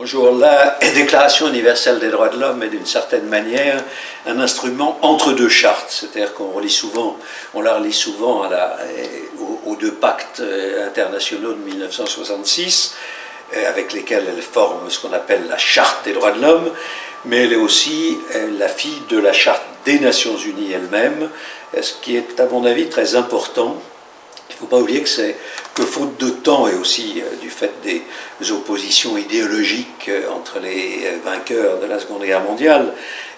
Bonjour, la Déclaration universelle des droits de l'homme est d'une certaine manière un instrument entre deux chartes, c'est-à-dire qu'on la relie souvent aux deux pactes internationaux de 1966, avec lesquels elle forme ce qu'on appelle la Charte des droits de l'homme, mais elle est aussi la fille de la Charte des Nations Unies elle-même, ce qui est à mon avis très important. Il ne faut pas oublier que faute de temps et aussi du fait des oppositions idéologiques entre les vainqueurs de la Seconde Guerre mondiale,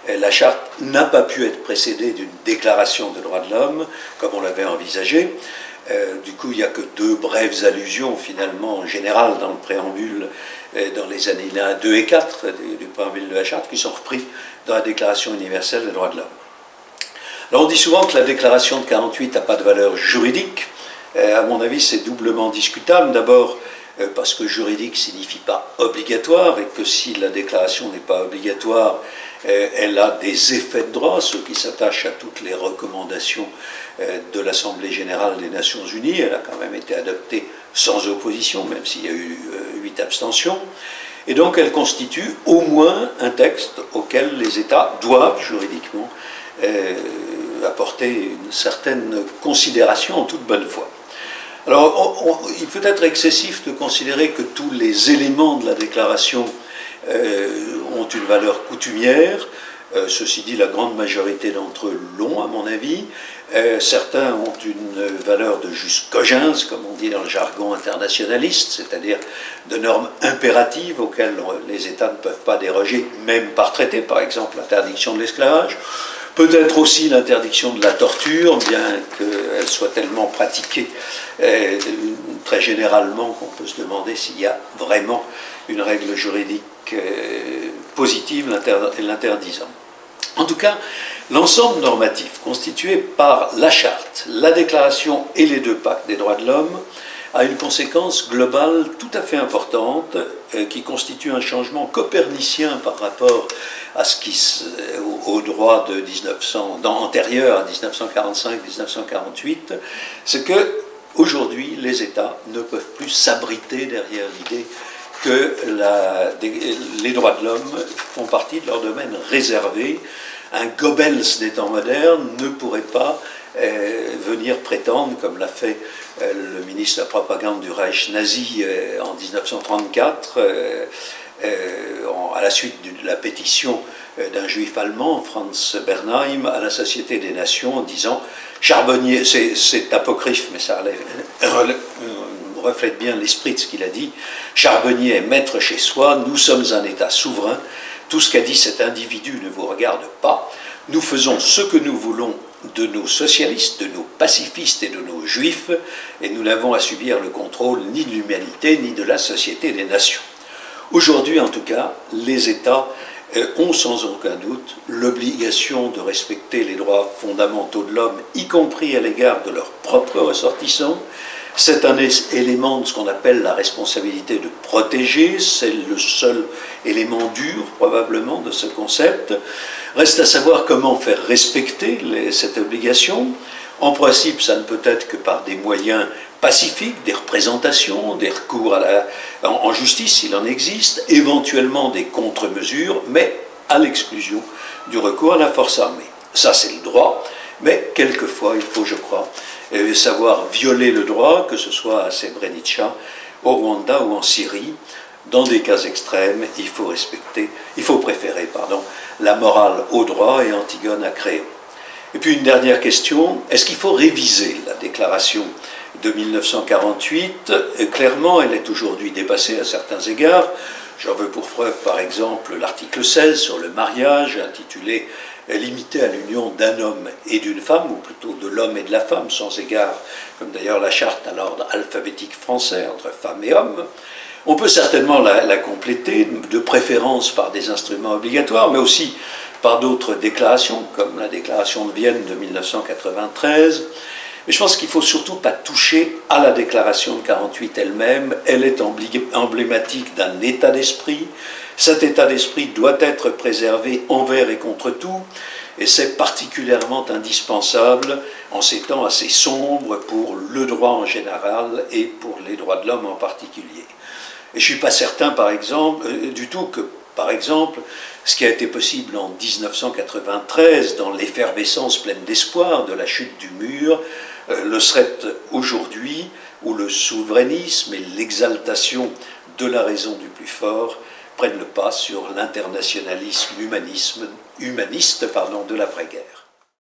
la charte n'a pas pu être précédée d'une déclaration des droits de l'homme, comme on l'avait envisagé. Du coup, il n'y a que deux brèves allusions, finalement, en général, dans le préambule, dans les alinéas 2 et 4 du préambule de la charte, qui sont repris dans la Déclaration universelle des droits de l'homme. Alors, on dit souvent que la déclaration de 1948 n'a pas de valeur juridique. À mon avis, c'est doublement discutable. D'abord, parce que juridique ne signifie pas obligatoire, et que si la déclaration n'est pas obligatoire, elle a des effets de droit, ceux qui s'attachent à toutes les recommandations de l'Assemblée générale des Nations unies. Elle a quand même été adoptée sans opposition, même s'il y a eu 8 abstentions. Et donc, elle constitue au moins un texte auquel les États doivent juridiquement apporter une certaine considération en toute bonne foi. Alors, il peut être excessif de considérer que tous les éléments de la déclaration ont une valeur coutumière. Ceci dit, la grande majorité d'entre eux l'ont, à mon avis. Certains ont une valeur de jus cogens, comme on dit dans le jargon internationaliste, c'est-à-dire de normes impératives auxquelles les États ne peuvent pas déroger, même par traité, par exemple l'interdiction de l'esclavage. Peut-être aussi l'interdiction de la torture, bien qu'elle soit tellement pratiquée très généralement qu'on peut se demander s'il y a vraiment une règle juridique positive l'interdisant. En tout cas, l'ensemble normatif constitué par la Charte, la Déclaration et les deux pactes des droits de l'homme a une conséquence globale tout à fait importante qui constitue un changement copernicien par rapport à au droit de antérieur à 1945-1948, c'est que aujourd'hui les États ne peuvent plus s'abriter derrière l'idée que les droits de l'homme font partie de leur domaine réservé. Un Goebbels des temps modernes ne pourrait pas venir prétendre, comme l'a fait le ministre de la propagande du Reich nazi en 1934, à la suite de la pétition d'un juif allemand, Franz Bernheim, à la Société des Nations, en disant Charbonnier, c'est apocryphe, mais ça reflète bien l'esprit de ce qu'il a dit, Charbonnier est maître chez soi, nous sommes un État souverain, tout ce qu'a dit cet individu ne vous regarde pas, nous faisons ce que nous voulons de nos socialistes, de nos pacifistes et de nos juifs, et nous n'avons à subir le contrôle ni de l'humanité ni de la Société des Nations. Aujourd'hui, en tout cas, les États ont sans aucun doute l'obligation de respecter les droits fondamentaux de l'homme, y compris à l'égard de leurs propres ressortissants. C'est un élément de ce qu'on appelle la responsabilité de protéger, c'est le seul élément dur probablement de ce concept. Reste à savoir comment faire respecter cette obligation. En principe, ça ne peut être que par des moyens pacifiques, des représentations, des recours en justice s'il en existe, éventuellement des contre-mesures, mais à l'exclusion du recours à la force armée. Ça, c'est le droit, mais quelquefois, il faut, je crois, savoir violer le droit, que ce soit à Srebrenica, au Rwanda ou en Syrie. Dans des cas extrêmes, il faut préférer la morale au droit et Antigone à Créon. Et puis une dernière question, est-ce qu'il faut réviser la déclaration de 1948? Clairement, elle est aujourd'hui dépassée à certains égards. J'en veux pour preuve, par exemple, l'article 16 sur le mariage, intitulé « Limité à l'union d'un homme et d'une femme », ou plutôt de l'homme et de la femme, sans égard, comme d'ailleurs la charte à l'ordre alphabétique français, entre femmes et hommes. On peut certainement la compléter, de préférence par des instruments obligatoires, mais aussi par d'autres déclarations, comme la déclaration de Vienne de 1993. Mais je pense qu'il ne faut surtout pas toucher à la déclaration de 1948 elle-même. Elle est emblématique d'un état d'esprit. Cet état d'esprit doit être préservé envers et contre tout, et c'est particulièrement indispensable en ces temps assez sombres pour le droit en général et pour les droits de l'homme en particulier. Et je ne suis pas certain, par exemple, du tout que, par exemple, ce qui a été possible en 1993, dans l'effervescence pleine d'espoir de la chute du mur, le serait aujourd'hui, où le souverainisme et l'exaltation de la raison du plus fort prennent le pas sur l'internationalisme humaniste de l'après-guerre.